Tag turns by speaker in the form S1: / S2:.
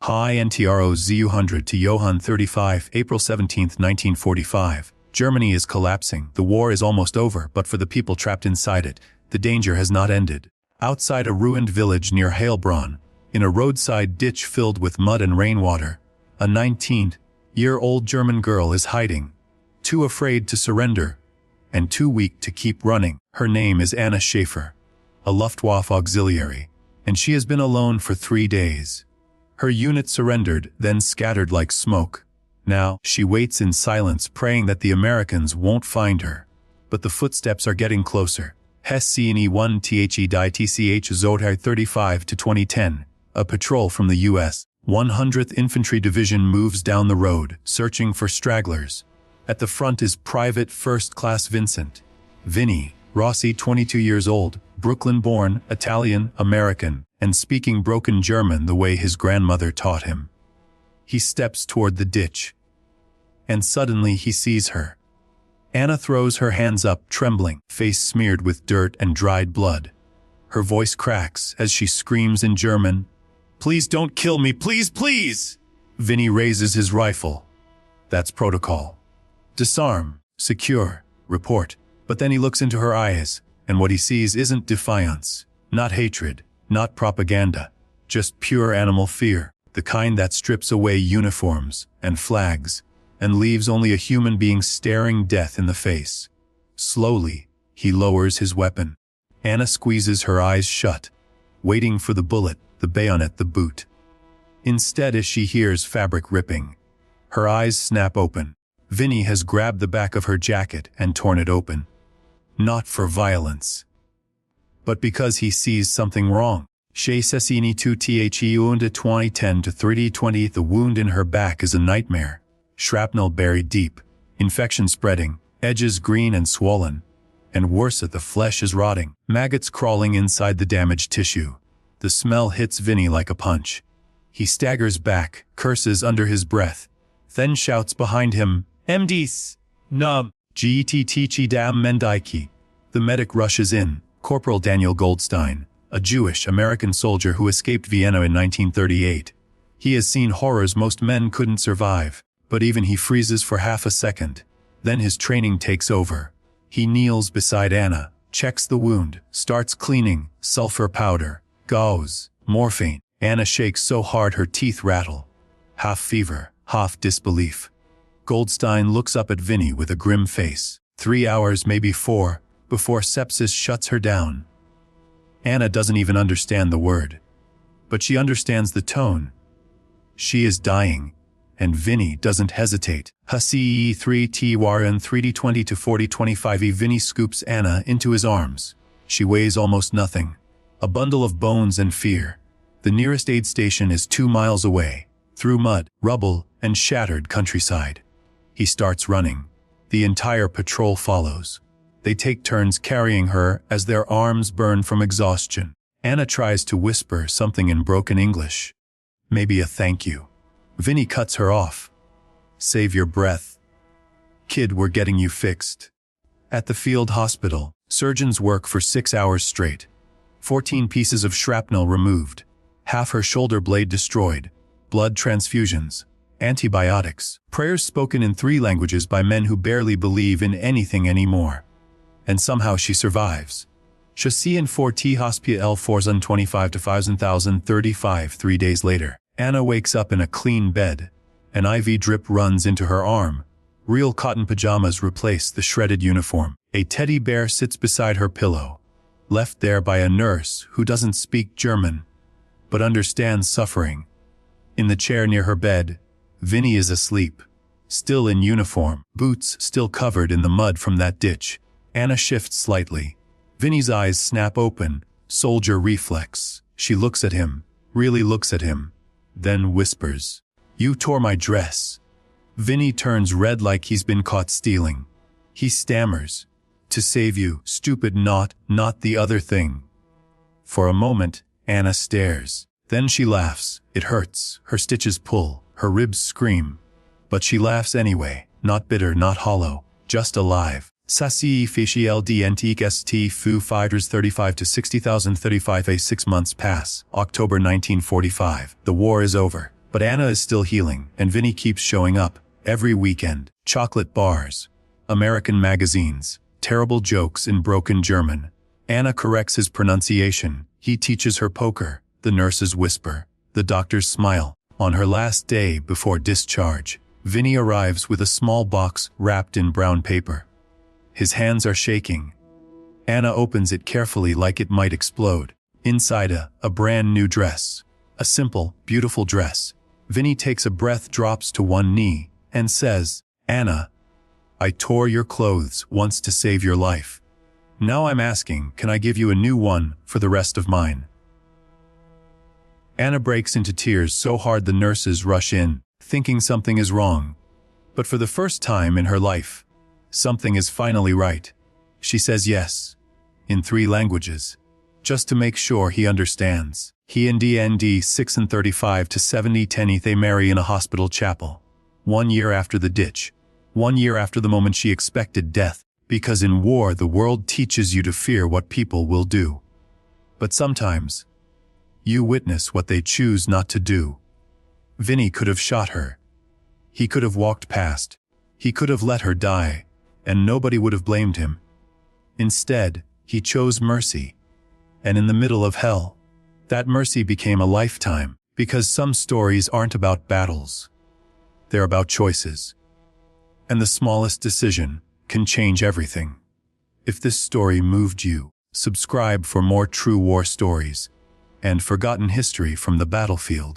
S1: Hi NTROZU100 to Johann 35, April 17, 1945. Germany is collapsing. The war is almost over, but for the people trapped inside it, the danger has not ended. Outside a ruined village near Heilbronn, in a roadside ditch filled with mud and rainwater, a 19-year-old German girl is hiding, too afraid to surrender, and too weak to keep running. Her name is Anna Schaefer, a Luftwaffe auxiliary, and she has been alone for 3 days. Her unit surrendered, then scattered like smoke. Now, she waits in silence, praying that the Americans won't find her. But the footsteps are getting closer. Hesse 1 The Die TCH Zotar 35 to 2010. A patrol from the U.S. 100th Infantry Division moves down the road, searching for stragglers. At the front is Private First Class Vincent. Vinny Rossi, 22 years old, Brooklyn-born, Italian, American, and speaking broken German the way his grandmother taught him. He steps toward the ditch. And suddenly he sees her. Anna throws her hands up, trembling, face smeared with dirt and dried blood. Her voice cracks as she screams in German, "Please don't kill me, please, please!" Vinny raises his rifle. That's protocol. Disarm, secure, report. But then he looks into her eyes, and what he sees isn't defiance, not hatred, not propaganda, just pure animal fear, the kind that strips away uniforms and flags and leaves only a human being staring death in the face. Slowly, he lowers his weapon. Anna squeezes her eyes shut, waiting for the bullet, the bayonet, the boot. Instead, as she hears fabric ripping, her eyes snap open. Vinny has grabbed the back of her jacket and torn it open. Not for violence, but because he sees something wrong. Chez Cecini 2 The wound 2010 to 3020. The wound in her back is a nightmare. Shrapnel buried deep, infection spreading, edges green and swollen, and worse, the flesh is rotting, maggots crawling inside the damaged tissue. The smell hits Vinny like a punch. He staggers back, curses under his breath, then shouts behind him, "MDs! Num! Gett dam Mendaiki." The medic rushes in, Corporal Daniel Goldstein, a Jewish American soldier who escaped Vienna in 1938. He has seen horrors most men couldn't survive, but even he freezes for half a second. Then his training takes over. He kneels beside Anna, checks the wound, starts cleaning, sulfur powder, gauze, morphine. Anna shakes so hard her teeth rattle. Half fever, half disbelief. Goldstein looks up at Vinny with a grim face. 3 hours, maybe 4, before sepsis shuts her down. Anna doesn't even understand the word, but she understands the tone. She is dying, and Vinny doesn't hesitate. Hasi 3 T Warren 3D20 to 4025. Vinny scoops Anna into his arms. She weighs almost nothing, a bundle of bones and fear. The nearest aid station is 2 miles away, through mud, rubble, and shattered countryside. He starts running. The entire patrol follows. They take turns carrying her as their arms burn from exhaustion. Anna tries to whisper something in broken English. Maybe a thank you. Vinny cuts her off. "Save your breath. Kid, we're getting you fixed." At the field hospital, surgeons work for 6 hours straight. 14 pieces of shrapnel removed. Half her shoulder blade destroyed. Blood transfusions. Antibiotics. Prayers spoken in 3 languages by men who barely believe in anything anymore. And somehow she survives. Chassis in 4T Hospital 425 to 5035. 3 days later, Anna wakes up in a clean bed. An IV drip runs into her arm. Real cotton pajamas replace the shredded uniform. A teddy bear sits beside her pillow, left there by a nurse who doesn't speak German, but understands suffering. In the chair near her bed, Vinny is asleep, still in uniform, boots still covered in the mud from that ditch. Anna shifts slightly. Vinny's eyes snap open, soldier reflex. She looks at him, really looks at him, then whispers, "You tore my dress." Vinny turns red like he's been caught stealing. He stammers, "To save you, stupid, not the other thing." For a moment, Anna stares. Then she laughs. It hurts, her stitches pull, her ribs scream. But she laughs anyway, not bitter, not hollow, just alive. Sasi facial d'antique st Foo Fighters 35 to 60,035. 6 months pass. October 1945. The war is over, But Anna is still healing, and Vinny keeps showing up, every weekend. Chocolate bars, American magazines, terrible jokes in broken German. Anna corrects his pronunciation, he teaches her poker, the nurses whisper, the doctors smile. On her last day before discharge, Vinny arrives with a small box wrapped in brown paper. His hands are shaking. Anna opens it carefully like it might explode. Inside a brand new dress. A simple, beautiful dress. Vinny takes a breath, drops to one knee, and says, "Anna, I tore your clothes once to save your life. Now I'm asking, can I give you a new one for the rest of mine?" Anna breaks into tears so hard the nurses rush in, thinking something is wrong. But for the first time in her life, something is finally right. She says yes, in 3 languages, just to make sure he understands. He and DND 6 and 35 to 70 10 they marry in a hospital chapel. 1 year after the ditch. 1 year after the moment she expected death, because in war the world teaches you to fear what people will do. But sometimes, you witness what they choose not to do. Vinny could have shot her. He could have walked past. He could have let her die, and nobody would have blamed him. Instead, he chose mercy. And in the middle of hell, that mercy became a lifetime, because some stories aren't about battles. They're about choices. And the smallest decision can change everything. If this story moved you, subscribe for more true war stories and forgotten history from the battlefield.